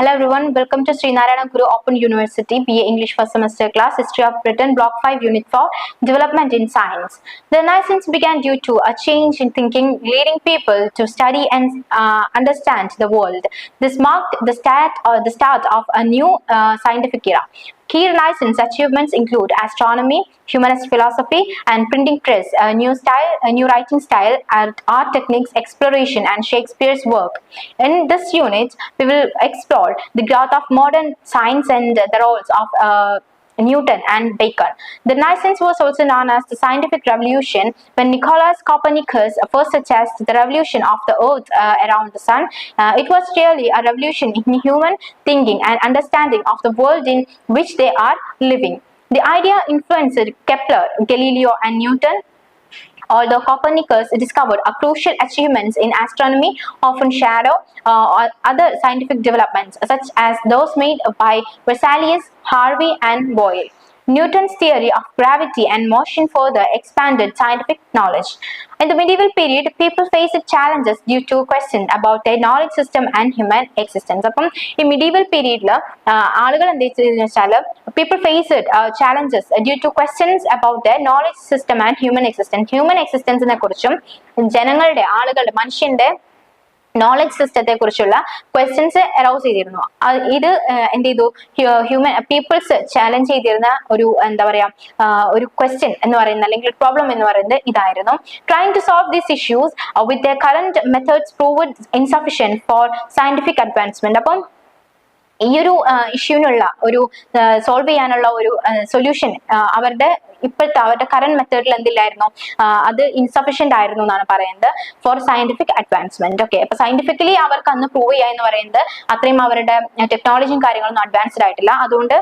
Hello everyone, welcome to Sri Narayana Guru Open University BA English first semester class History of Britain Block 5 Unit 4 Development in Science. The Renaissance began due to a change in thinking leading people to study and understand the world. This marked the start of a new scientific era. Key Renaissance achievements include astronomy, humanist philosophy, and printing press, a new writing style, art techniques, exploration, and Shakespeare's work. In this unit, we will explore the growth of modern science and the roles of Newton and Bacon. The Renaissance was also known as the scientific revolution when Nicholas Copernicus first suggested the revolution of the earth around the sun. It was really a revolution in human thinking and understanding of the world in which they are living. The idea influenced Kepler, Galileo and Newton. Although Copernicus discovered crucial achievements in astronomy, often shadow other scientific developments such as those made by Vesalius, Harvey and Boyle. Newton's theory of gravity and motion further expanded scientific knowledge. In the medieval period, people faced challenges due to questions about their knowledge system and human existence. അപ്പം ഈ medieval period ആളുകൾ എന്ത് ചെയ്തെന്ന് വെച്ചാൽ people faced challenges due to questions about their knowledge system and human existence. Human existence നെ കുറിച്ചും ജനങ്ങളുടെ ആളുകളുടെ മനുഷ്യന്റെ നോളജ് സിസ്റ്റത്തെ കുറിച്ചുള്ള ക്വസ്റ്റ്യൻസ് അറൗസ് ചെയ്തിരുന്നു. ഇത് എന്ത് ചെയ്തു പീപ്പിൾസ് ചാലഞ്ച് ചെയ്തിരുന്ന ഒരു എന്താ പറയാ ഒരു ക്വസ്റ്റ്യൻ എന്ന് പറയുന്നത് അല്ലെങ്കിൽ പ്രോബ്ലം എന്ന് പറയുന്നത് ഇതായിരുന്നു. Trying to solve these issues with the current methods proved insufficient for scientific advancement. അപ്പം ഈ ഒരു ഇഷ്യൂവിനുള്ള ഒരു സോൾവ് ചെയ്യാനുള്ള ഒരു സൊല്യൂഷൻ അവരുടെ കറന്റ് മെത്തേഡിൽ എന്തില്ലായിരുന്നു, അത് ഇൻസഫിഷ്യന്റ് ആയിരുന്നു എന്നാണ് പറയുന്നത് ഫോർ സയന്റിഫിക് അഡ്വാൻസ്മെന്റ്. ഓക്കെ, അപ്പൊ സയന്റിഫിക്കലി അവർക്ക് അന്ന് പ്രൂവ് ചെയ്യുക എന്ന് പറയുന്നത് അത്രയും അവരുടെ ടെക്നോളജിയും കാര്യങ്ങളൊന്നും അഡ്വാൻസ്ഡ് ആയിട്ടില്ല. അതുകൊണ്ട്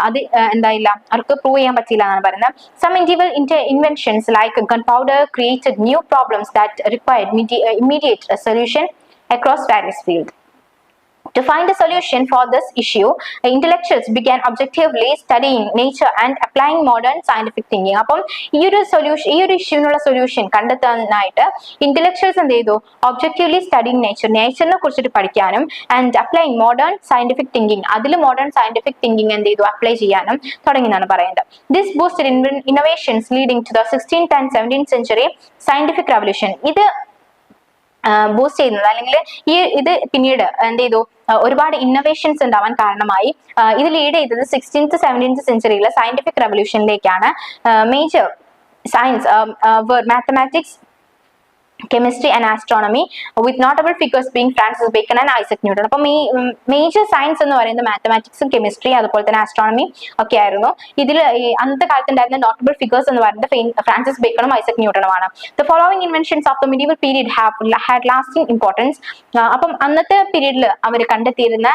അത് എന്തായില്ല, അവർക്ക് പ്രൂവ് ചെയ്യാൻ പറ്റില്ല എന്നാണ് പറയുന്നത്. Some medieval inventions like gunpowder created new problems that required immediate solution across various fields. To find a solution for this issue, intellectuals began objectively studying nature and applying modern scientific thinking. അപ്പം ഈ ഒരു ഇഷ്യൂവിനുള്ള solution കണ്ടെത്താനായിട്ട് intellectuals എന്ത് ചെയ്തു, objectively studying നേച്ചറിനെ കുറിച്ചിട്ട് പഠിക്കാനും and applying modern scientific thinking, അതിൽ മോഡേൺ സയന്റിഫിക് തിങ്കിങ് എന്ത് ചെയ്തു, അപ്ലൈ ചെയ്യാനും തുടങ്ങിയെന്നാണ് പറയുന്നത്. This boosted innovations leading to the 16th and 17th century scientific revolution. ഇത് ബൂസ്റ്റ് ചെയ്യുന്നത് അല്ലെങ്കിൽ ഇത് പിന്നീട് എന്ത് ചെയ്തു, ഒരുപാട് ഇന്നോവേഷൻസ് ഉണ്ടാവാൻ കാരണമായി. ഇത് ലീഡ് ചെയ്തത് 16th 17th സെഞ്ചുറിയിലെ സയന്റിഫിക് റെവല്യൂഷനിലേക്കാണ്. Major science mathematics, chemistry and astronomy with notable figures being Francis Bacon and Isaac Newton. അപ്പം ഈ മേജർ സയൻസ് എന്ന് പറയുന്നത് മാത്തമാറ്റിക്സും കെമിസ്ട്രി അതുപോലെ തന്നെ ആസ്ട്രോണമി ഒക്കെ ആയിരുന്നു. ഇതിൽ അന്നത്തെ കാലത്ത് ഉണ്ടായിരുന്ന നോട്ടബിൾ ഫിഗേഴ്സ് എന്ന് പറയുന്നത് ഫ്രാൻസിസ് ബേക്കണും ഐസക് ന്യൂട്ടനുമാണ്. The following inventions of the medieval period had lasting importance. അപ്പം അന്നത്തെ പീരീഡിൽ അവർ കണ്ടെത്തിയിരുന്ന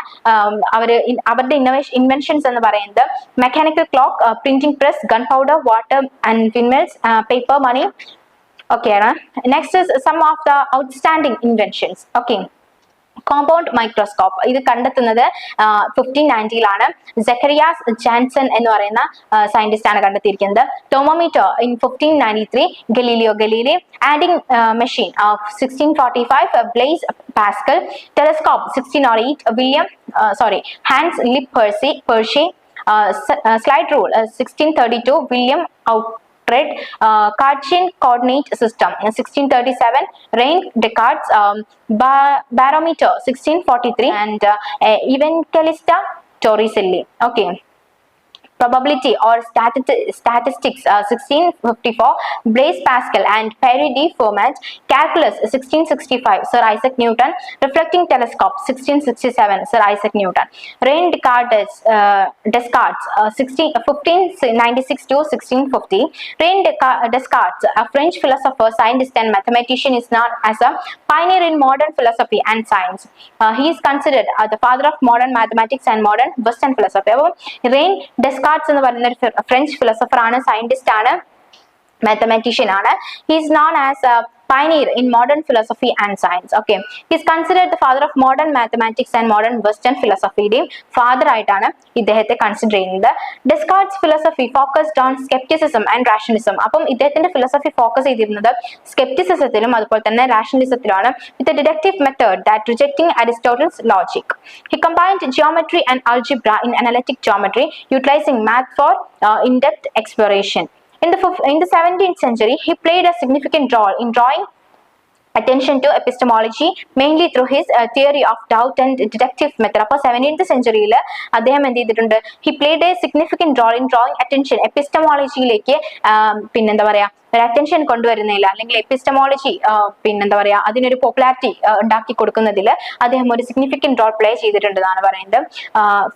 അവരുടെ ഇൻവെൻഷൻസ് എന്ന് പറയുന്നത് mechanical clock, printing press, gunpowder, water and windmills, paper, money. Okay, next is some of the outstanding inventions. Okay, compound microscope ഇത് കണ്ടെത്തുന്നത് 1590ലാണ്. സെക്കറിയാസ് Jansen എന്ന് പറയുന്ന സയന്റിസ്റ്റ് ആണ് കണ്ടെത്തിയിരിക്കുന്നത്. Thermometer in 1593 Galileo Galilei. Adding machine 1645 Blaise Pascal. Telescope 1608 Hans Lippershey. Slide rule 1632 William Oughtred. Cartesian coordinate system 1637 René Descartes. Barometer 1643 and Evangelista Torricelli. Okay, probability or statistics 1654 Blaise Pascal and Pierre de Fermat. Calculus 1665 Sir Isaac Newton. Reflecting telescope 1667 Sir Isaac Newton. René Descartes 1596 to 1650. René Descartes, a French philosopher, scientist and mathematician, is known as a pioneer in modern philosophy and science. He is considered the father of modern mathematics and modern Western philosophy. René Descartes എന്ന് പറയുന്ന ഒരു French philosopher ആണ്, scientist ആണ്, mathematician ആണ്. He is known as pioneer in modern philosophy and science. Okay, he is considered the father of modern mathematics and modern Western philosophy. Father ആയിട്ടാണ് ഇദ്ദേഹത്തെ consider ചെയ്യുന്നത്. Descartes' philosophy focused on scepticism and rationalism. അപ്പം ഇദ്ദേഹത്തിന്റെ philosophy focus ചെയ്തിരുന്നത് സ്കെപ്റ്റിസിസത്തിലും അതുപോലെ തന്നെ റാഷണലിസത്തിലുമാണ്. With a deductive method that rejecting Aristotle's logic. He combined geometry and algebra in analytic geometry, utilizing math for in-depth exploration. In the 17th century, he played a significant role in drawing attention to epistemology, mainly through his theory of doubt and deductive method. അപ്പോൾ 17th centuryയിൽ അദ്ദേഹം എന്ത് ചെയ്തിട്ടുണ്ട്? He played a significant role in drawing attention എപ്പിസ്റ്റമോളജിയിലേക്ക് പിന്നെന്താ പറയാ ഒരു attention കൊണ്ടുവരുന്നില്ല, അല്ലെങ്കിൽ epistemology പിന്നെന്താ പറയാ അതിനൊരു പോപ്പുലാരിറ്റി ഉണ്ടാക്കി കൊടുക്കുന്നതിൽ അദ്ദേഹം ഒരു സിഗ്നിഫിക്കന്റ് റോൾ പ്ലേ ചെയ്തിട്ടുണ്ടെന്നാണ് പറയുന്നത്.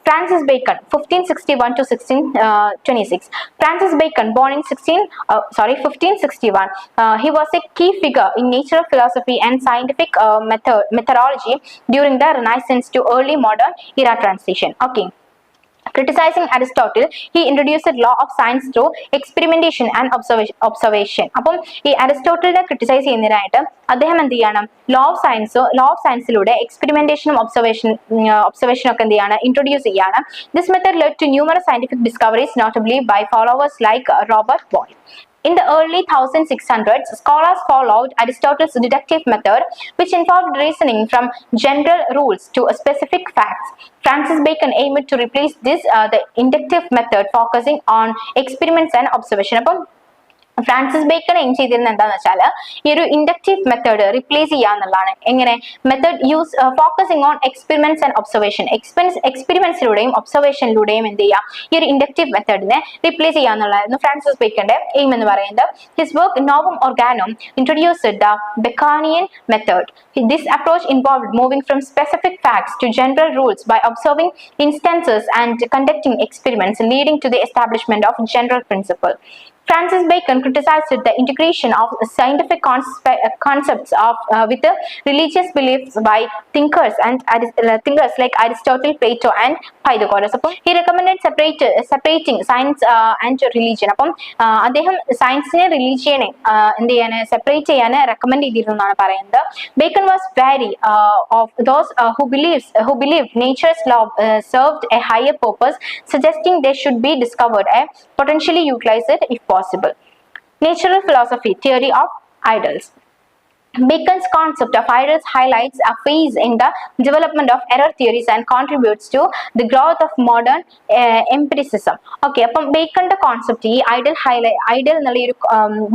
Francis bacon 1561 to 1626. Francis Bacon, born in 1561, he was a key figure in natural philosophy and scientific methodology during the Renaissance to early modern era transition. Okay. Criticizing Aristotle, he introduced the law of science through experimentation and observation. അപ്പം ഈ അരിസ്റ്റോട്ടലിനെ criticise ചെയ്യുന്നതിനായിട്ട് അദ്ദേഹം എന്ത് ചെയ്യണം? Law of സയൻസിലൂടെ എക്സ്പെരിമെന്റേഷനും ഒബ്സർവേഷനും ഒക്കെ എന്ത് ചെയ്യാണ്? Introduce ചെയ്യാണ്. This method led to numerous scientific discoveries, notably by followers like Robert Boyle. In the early 1600s, scholars followed Aristotle's deductive method, which involved reasoning from general rules to specific facts. Francis Bacon aimed to replace this the inductive method, focusing on experiments and observation. അപ്പം Francis bacon aim ചെയ്തിരുന്നത് എന്താണെന്ന് വെച്ചാൽ ഈ ഒരു inductive method replace ചെയ്യാന്നുള്ളതാണ്. എങ്ങനെ? Method use focusing on experiments and observation. എക്സ്പെരിമെന്റ്സിലൂടെയും ഒബ്സർവേഷനിലൂടെയും എന്ത് ചെയ്യാം? ഈ ഒരു ഇൻഡക്റ്റീവ് മെത്തേഡിനെ റിപ്ലേസ് ചെയ്യാന്നുള്ളതായിരുന്നു ഫ്രാൻസിസ് ബേക്കന്റെ എയിം എന്ന് പറയുന്നത്. His work Novum Organum introduced the Baconian method. This approach involved moving from specific facts to general rules by observing instances and conducting experiments, leading to the establishment of general principle. Francis Bacon criticized the integration of scientific concepts with religious beliefs by thinkers like Aristotle, Plato, and Pythagoras. He recommended separating science and religion. അപ്പം അദ്ദേഹം സയൻസിനെ റിലീജിയനെ എന്ത് ചെയ്യാൻ separate ചെയ്യാൻ recommend ചെയ്തിരുന്നതാണ് പറയുന്നത്. Bacon was wary of those who believed nature's law served a higher purpose, suggesting they should be discovered and potentially utilized if possible. Natural philosophy, theory of idols. Bacon's concept of idols highlights a phase in the development of error theories and contributes to the growth of modern empiricism. Okay, അപ്പം ബേക്കന്റെ concept ഈ Idol എന്നുള്ള ഒരു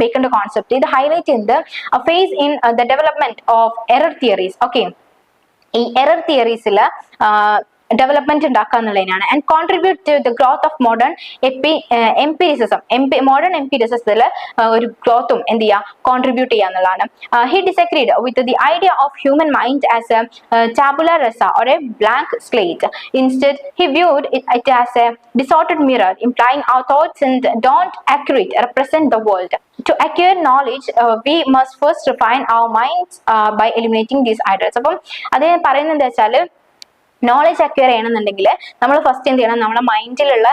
ബേക്കന്റെ concept ഇത് highlight ചെയ്യുന്നത് a phase in the development of error theories. Okay, ഈ error തിയറീസിൽ development ഉണ്ടാക്കുക എന്നുള്ളതിനാണ്. And contribute to the growth of modern empiricism. Modern എംപിരിസിസത്തിൽ ഒരു ഗ്രോത്തും എന്ത് ചെയ്യുക? കോൺട്രിബ്യൂട്ട് ചെയ്യുക എന്നുള്ളതാണ്. He disagreed with the idea of human mind as a tabula rasa or a blank slate. Instead he viewed it as a distorted mirror, implying our thoughts and don't accurate represent the world. To acquire knowledge, we must first refine our minds by eliminating these idols. അപ്പം അത് പറയുന്നത് എന്താ വെച്ചാൽ knowledge acquire ചെയ്യണമെന്നുണ്ടെങ്കിൽ നമ്മൾ first എന്ത് ചെയ്യണം? നമ്മുടെ മൈൻഡിലുള്ള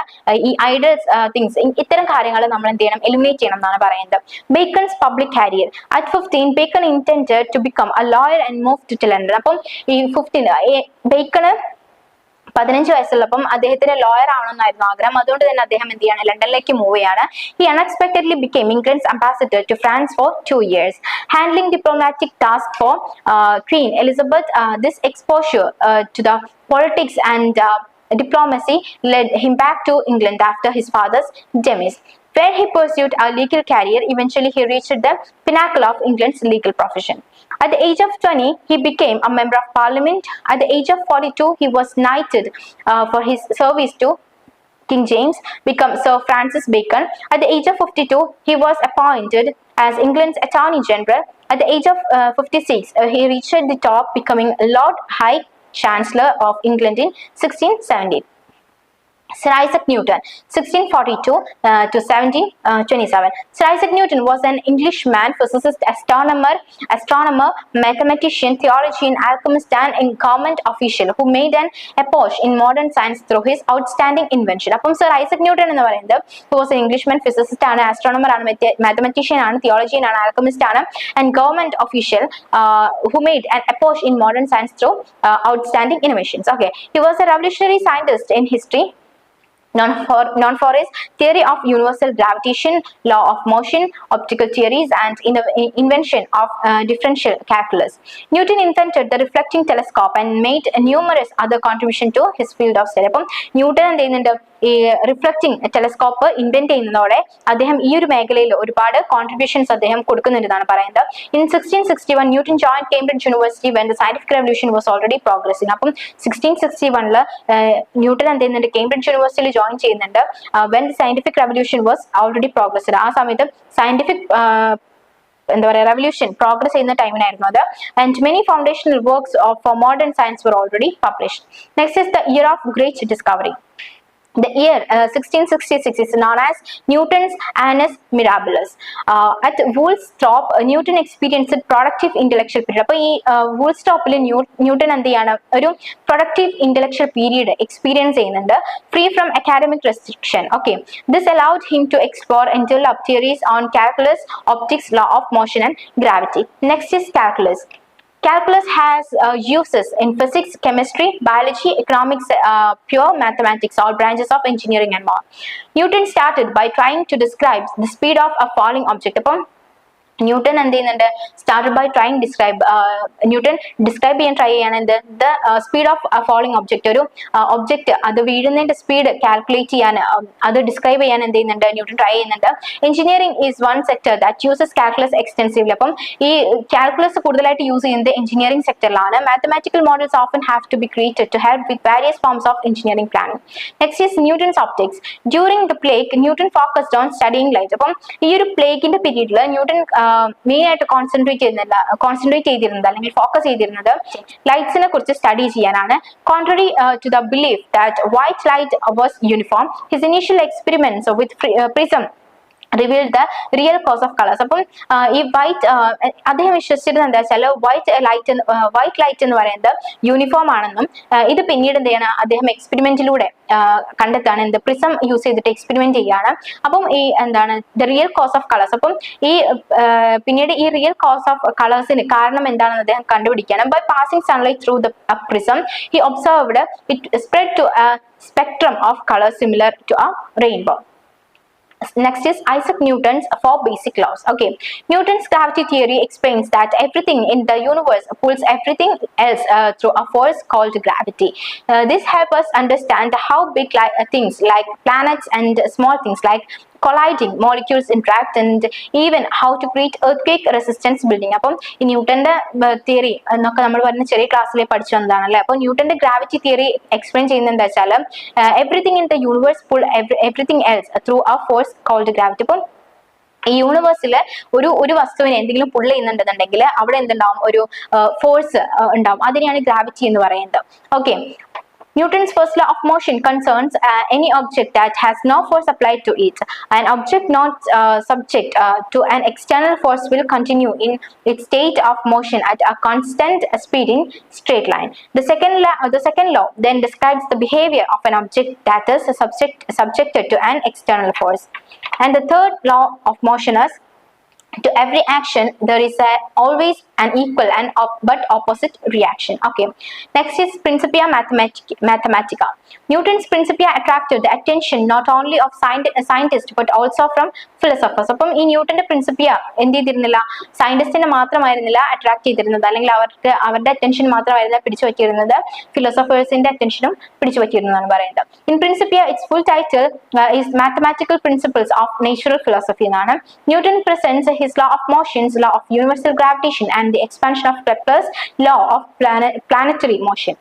ഈ ഐഡൽസ് തിങ്സ് ഇത്തരം കാര്യങ്ങൾ നമ്മൾ എന്ത് ചെയ്യണം? എലിമിനേറ്റ് ചെയ്യണം എന്നാണ് പറയുന്നത്. ബേക്കൺസ് public career. At 15, Bacon intended to become a lawyer and moved to London. അപ്പം ഈ 15 ബേക്കണ് 15 വയസ്സുള്ളപ്പം അദ്ദേഹത്തിന് ലോയർ ആവണമെന്നായിരുന്നു ആഗ്രഹം. അതുകൊണ്ട് തന്നെ അദ്ദേഹം എന്ത് ചെയ്യാണ്? ലണ്ടനിലേക്ക് മൂവ് ചെയ്യാണ്. He unexpectedly became England's ambassador to France for 2 years, handling diplomatic tasks for Queen Elizabeth. This exposure to the politics and diplomacy led him back to England after his father's demise, where he pursued a legal career. Eventually, he reached the pinnacle of England's legal profession. At the age of 20, he became a member of parliament. At the age of 42, he was knighted for his service to King James, become Sir Francis Bacon. At the age of 52, he was appointed as England's Attorney General. At the age of 56, he reached the top, becoming Lord High Chancellor of England in 1670. Sir Isaac Newton, 1642 to 1727. Sir Isaac Newton was an Englishman, physicist, astronomer, mathematician, theologian, alchemist, and government official who made an epoch in modern science through his outstanding invention. അപ്പം Sir Isaac Newton എന്ന് പറയുന്നത് who was an Englishman, physicist ആണ്, astronomer ആണ്, mathematician ആണ്, theologian ആണ്, alchemist ആണ്, and government official who made an epoch in modern science through outstanding innovations. Okay, he was a revolutionary scientist in history, known for his theory of universal gravitation, law of motion, optical theories, and invention of differential calculus. Newton invented the reflecting telescope and made numerous other contributions to his field of study. അപ്പം newton എന്ത് ചെയ്യുന്നുണ്ട്, ഈ reflecting telescope invent ചെയ്യുന്നതോടെ അദ്ദേഹം ഈ ഒരു മേഖലയിൽ ഒരുപാട് കോൺട്രിബ്യൂഷൻസ് അദ്ദേഹം കൊടുക്കുന്നുണ്ടെന്നാണ് പറയുന്നത്. In 1661 newton join Cambridge university when the scientific revolution was already progressing. അപ്പം 1661 ന്യൂട്ടൺ എന്ത് ചെയ്യുന്നുണ്ട്, കേംബ്രിഡ്ജ് യൂണിവേഴ്സിറ്റിയിൽ ജോയിൻ ചെയ്യുന്നുണ്ട് when the scientific revolution was already progressed. ആ സമയത്ത് സയന്റിഫിക് എന്താ പറയുക റെവല്യൂഷൻ പ്രോഗ്രസ് ചെയ്യുന്ന ടൈമിനായിരുന്നു അത്. And many foundational works for modern science were already published. Next is the year of great discovery. The year 1666 is known as Newton's Annus Mirabilis. At Woolsthorpe, Newton experienced productive intellectual period. അപ്പോൾ ഈ വൂൾസ്റ്റോപ്പിൽ newton എന്ത് ചെയ്യാണ്, ഒരു productive intellectual period experience ചെയ്യുന്നുണ്ട്, free from academic restriction. Okay, this allowed him to explore and develop theories on calculus, optics, law of motion, and gravity. Next is calculus. Calculus has uses in physics, chemistry, biology, economics, pure mathematics, all branches of engineering and more. Newton started by trying to describe the speed of a falling object. Upon Newton എന്ത് ചെയ്യുന്നുണ്ട്, started by trying Newton describe ചെയ്യാൻ try ചെയ്യാണ് the speed of falling object. ഒരു object അത് വീഴുന്നതിന്റെ speed calculate ചെയ്യാൻ, അത് describe ചെയ്യാൻ എന്ത് ചെയ്യുന്നുണ്ട്, ന്യൂട്ടൺ ട്രൈ ചെയ്യുന്നുണ്ട്. Engineering is one sector that uses calculus extensively. അപ്പം ഈ കാൽക്കുലസ് കൂടുതലായിട്ട് യൂസ് ചെയ്യുന്നത് എഞ്ചിനീയറിംഗ് സെക്ടറിലാണ്. Mathematical models often have to be created to help with various forms of engineering planning. Next is Newton's optics. During the plague Newton focused on studying light. അപ്പം ഈ ഒരു പ്ലേഗിന്റെ പീരീഡിൽ newton main ആയിട്ട് concentrate ചെയ്തിരുന്നത് അല്ലെങ്കിൽ focus ചെയ്തിരുന്നത് ലൈറ്റ്സിനെ കുറിച്ച് study ചെയ്യാനാണ്. Contrary to the belief that white light was uniform, his initial experiments with prism reveal the real cause of colours. അപ്പം ഈ വൈറ്റ് അദ്ദേഹം വിശ്വസിച്ചിരുന്നത് എന്താ വെച്ചാൽ വൈറ്റ് ലൈറ്റ് എന്ന് പറയുന്നത് യൂണിഫോം ആണെന്നും ഇത് പിന്നീട് എന്ത് ചെയ്യണം അദ്ദേഹം എക്സ്പെരിമെന്റിലൂടെ കണ്ടെത്താണ്, എന്ത് പ്രിസം യൂസ് ചെയ്തിട്ട് എക്സ്പെരിമെന്റ് ചെയ്യാണ്. അപ്പം ഈ എന്താണ് the real cause of colours. അപ്പം ഈ പിന്നീട് ഈ റിയൽ കോസ് ഓഫ് കളേഴ്സിന് കാരണം എന്താണെന്ന് അദ്ദേഹം കണ്ടുപിടിക്കാനും by passing sunlight through the prism he observed it spread to a spectrum of colours similar to a rainbow. Next is Isaac Newton's four basic laws. Okay, Newton's gravity theory explains that everything in the universe pulls everything else through a force called gravity. This helps us understand how big things like planets and small things like colliding molecules interact and even how to create earthquake resistance building. അപ്പം ഈ ന്യൂട്ടന്റെ theory എന്നൊക്കെ നമ്മൾ പറഞ്ഞ ചെറിയ ക്ലാസ്സിലെ പഠിച്ചു വന്നതാണല്ലേ. അപ്പോൾ ന്യൂട്ടന്റെ ഗ്രാവിറ്റി തിയറി എക്സ്പ്ലെയിൻ ചെയ്യുന്നത് എന്താ വെച്ചാൽ everything in the universe pull everything else through ആ ഫോഴ്സ് കോൾഡ് ഗ്രാവിറ്റി. അപ്പം ഈ യൂണിവേഴ്സിൽ ഒരു വസ്തുവിനെ എന്തെങ്കിലും പുൾ ചെയ്യുന്നുണ്ടെന്നുണ്ടെങ്കിൽ അവിടെ എന്തുണ്ടാവും, ഒരു ഫോഴ്സ് ഉണ്ടാവും. അതിനെയാണ് ഗ്രാവിറ്റി എന്ന് പറയുന്നത്. Okay, Newton's first law of motion concerns any object that has no force applied to it. An object not subject to an external force will continue in its state of motion at a constant speed in straight line. The second law then describes the behavior of an object that is subjected to an external force. And the third law of motion is to every action there is always an equal and but opposite reaction. Okay, next is Principia Mathematica. Newton's Principia attracted the attention not only of scientists but also from philosophers. അപ്പം ഈ ന്യൂട്ടന്റെ Principia എന്ത് ചെയ്തിരുന്നില്ല, സയന്റിസ്റ്റിനെ മാത്രമായിരുന്നില്ല attract ചെയ്തിരുന്നത്, അല്ലെങ്കിൽ അവരുടെ attention മാത്രമായിരുന്നില്ല പിടിച്ചു പറ്റിയിരുന്നത്, ഫിലോസഫേഴ്സിന്റെ അറ്റൻഷനും പിടിച്ചു പറ്റിയിരുന്നതാണ് പറയുന്നത്. In Principia its full title is mathematical principles of natural philosophy എന്നാണ്. Newton presents his law of motions, law of universal gravitation, and the expansion of Kepler's law of planetary motion.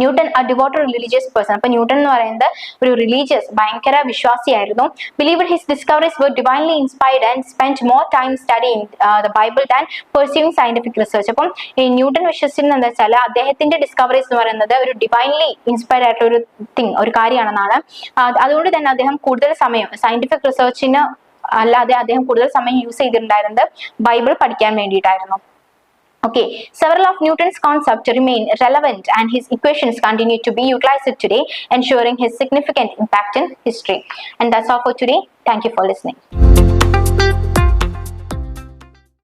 Newton a devoted religious person. അപ്പോൾ newton എന്ന് പറയുന്നത് ഒരു religious ഭയങ്കര വിശ്വാസിയായിരുന്നു. Believed his discoveries were divinely inspired and spent more time studying the Bible than pursuing scientific research. അപ്പം ഈ newton വിശ്വസിക്കുന്നത് എന്താ വെച്ചാൽ അദ്ദേഹത്തിന്റെ ഡിസ്കവറീസ് എന്ന് പറയുന്നത് ഒരു ഡിവൈൻലി ഇൻസ്പയർഡ് ആയിട്ടുള്ള ഒരു ഒരു കാര്യമാണെന്നാണ്. അതുകൊണ്ട് തന്നെ അദ്ദേഹം കൂടുതൽ സമയം സയന്റിഫിക് റിസർച്ചിന് അല്ലാതെ അദ്ദേഹം കൂടുതൽ സമയം യൂസ് ചെയ്തിട്ടുണ്ടായിരുന്നത് ബൈബിൾ പഠിക്കാൻ വേണ്ടിയിട്ടായിരുന്നു. Okay, several of Newton's concepts remain relevant and his equations continue to be utilized today, ensuring his significant impact in history. And that's all for today. Thank you for listening.